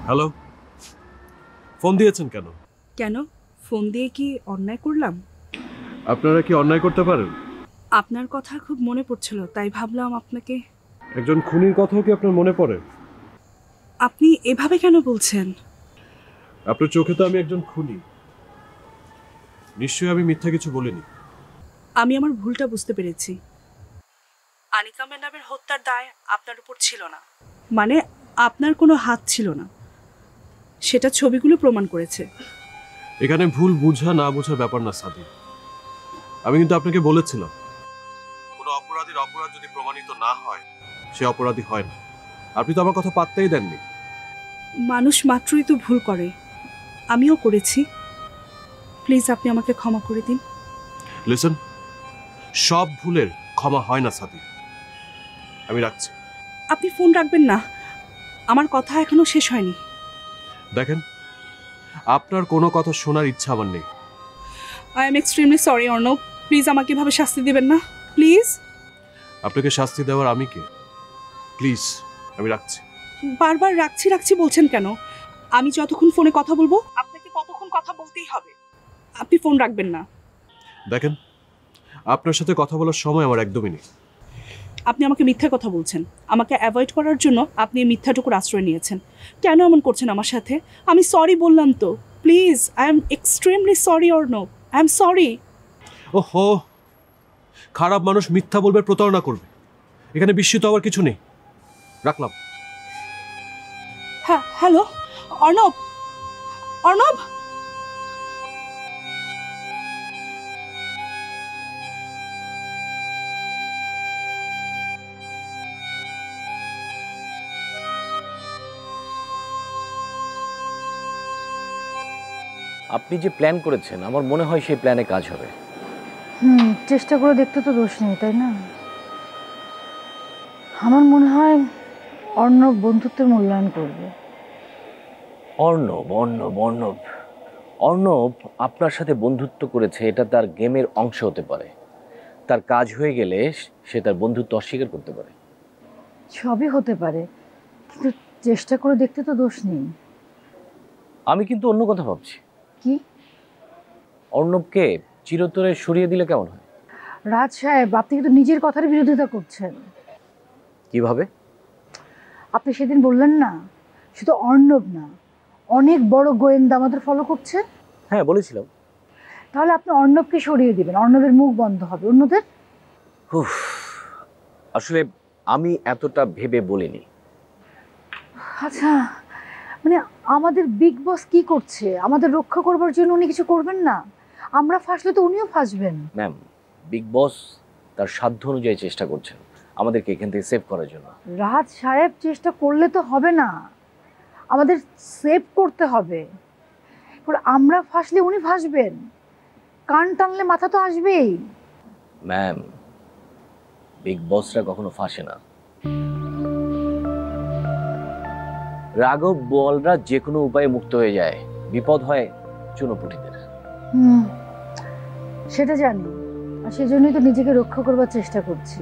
Hello, phone দিয়েছেন কেন? কেন? ফোন দিয়ে কি অন্যায় করলাম? আপনারা কি অন্যায় করতে পারেন? আপনার কথা খুব মনে পড়ছিল, তাই ভাবলাম আপনাকে। একজন খুনির কথাও কি আপনার মনে পড়ে? আপনি এভাবে কেন বলছেন? আপনার চোখে তো আমি একজন খুনি। নিশ্চয়ই আমি মিথ্যা কিছু বলিনি। আমি আমার ভুলটা বুঝতে পেরেছি। আনিকা ম্যাডামের হত্যার দায় আপনার উপর ছিল না, মানে আপনার কোনো হাত ছিল না, সেটা ছবিগুলো প্রমাণ করেছে। এখানে ভুল বুঝা না বোঝার ব্যাপার না সাদি। আমি কিন্তু আপনাকে বলেছিলাম, কোনো অপরাধীর অপরাধ যদি প্রমাণিত না হয় সে অপরাধী হয় না। আপনি তো আমার কথা পাত্তাই দেননি। মানুষ মাত্রই তো ভুল করে, আমিও করেছি। প্লিজ আপনি আমাকে ক্ষমা করে দিন। লিসেন, সব ভুলের ক্ষমা হয় না সাদি। আমি রাখছি। আপনি ফোন রাখবেন না, আমার কথা এখনো শেষ হয়নি। দেখেন, আপনার কোনো কথা শোনার ইচ্ছা আমার নেই। I am extremely sorry Arnab, please আমাকে এভাবে শাস্তি দিবেন না, প্লিজ। আপনাকে শাস্তি দেওয়ার আমি কে? প্লিজ, আমি রাখছি। বারবার রাখছি রাখছি বলছেন কেন? আমি যতক্ষণ ফোনে কথা বলবো আপনাকে ততক্ষণ কথা বলতেই হবে। আপনি ফোন রাখবেন না। দেখেন, আপনার সাথে কথা বলার সময় আমার একদমই নেই। আপনি আমাকে মিথ্যা কথা বলছেন, আমাকে অ্যাভয়েড করার জন্য আপনি এই মিথ্যাটুকুর আশ্রয় নিয়েছেন। কেন এমন করছেন আমার সাথে? আমি সরি বললাম তো, please. I am extremely sorry Arnab, I am sorry. ওহো, খারাপ মানুষ মিথ্যা বলবে, প্রতারণা করবে, এখানে বিস্মিত হওয়ার কিছু নেই। রাখলাম। হ্যাঁ, হ্যালো অর্ণব, অর্ণব। আপনি যে প্ল্যান করেছেন আমার মনে হয় সেই প্ল্যানে কাজ হবে। চেষ্টা করে দেখতে তো দোষ নেই, তাই না? আমার মনে হয় অর্ণব বন্ধুত্বের মূল্যায়ন করবে। অর্ণব অর্ণব অর্ণব অর্ণব আপনার সাথে বন্ধুত্ব করেছে, এটা তার গেমের অংশ হতে পারে। তার কাজ হয়ে গেলে সে তার বন্ধুত্ব অস্বীকার করতে পারে। সবই হতে পারে, কিন্তু চেষ্টা করে দেখতে তো দোষ নেই। আমি কিন্তু অন্য কথা ভাবছি। কি? অর্ণবকে চিরতরে সরিয়ে দিলে কেমন হয়? রাজ সাহেব, আপনি কিন্তু নিজের কথার বিরোধিতা করছেন। কিভাবে? আপনি সেদিন বললেন না শুধু অর্ণব না, অনেক বড় গোয়েন্দা আমাদের ফলো করছে। হ্যাঁ, বলেছিলাম। তাহলে আপনি অর্ণবকে সরিয়ে দিবেন, অর্ণবের মুখ বন্ধ হবে, অন্যদের। উফ, আসলে আমি এতটা ভেবে বলিনি। আচ্ছা, মানে আমাদের বিগ বস কি করছে? আমাদের রক্ষা করবার জন্য উনি কিছু করবেন না? আমরা ফাঁসলে তো উনিও ফাঁসবেন। ম্যাম, বিগ বস তার সাধ্য অনুযায়ী চেষ্টা করছেন আমাদেরকে এখান থেকে সেভ করার জন্য। রাজ সাহেব চেষ্টা করলে তো হবে না, আমাদের সেভ করতে হবে। এবার আমরা ফাঁসলে উনি ফাঁসবেন, কান টানলে মাথা তো আসবেই। ম্যাম, বিগ বসরা কখনো ফাঁসে না। রাঘব বলরা যে কোনো উপায়ে মুক্ত হয়ে যায়, বিপদ হয় চুনোপুটিদের। সেটা জানি, আর সেজন্যই তো নিজেকে রক্ষা করবার চেষ্টা করছি।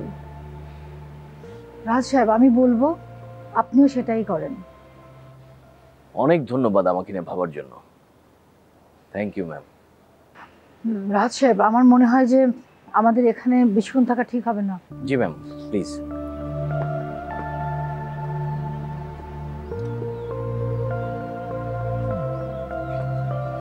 রাজ সাহেব, আমি বলবো আপনিও সেটাই করেন। অনেক ধন্যবাদ আমাকে নিয়ে ভাবার জন্য। Thank you ma'am. রাজ সাহেব, আমার মনে হয় যে আমাদের এখানে বেশিক্ষণ থাকা ঠিক হবে না। জি ম্যাম, প্লিজ।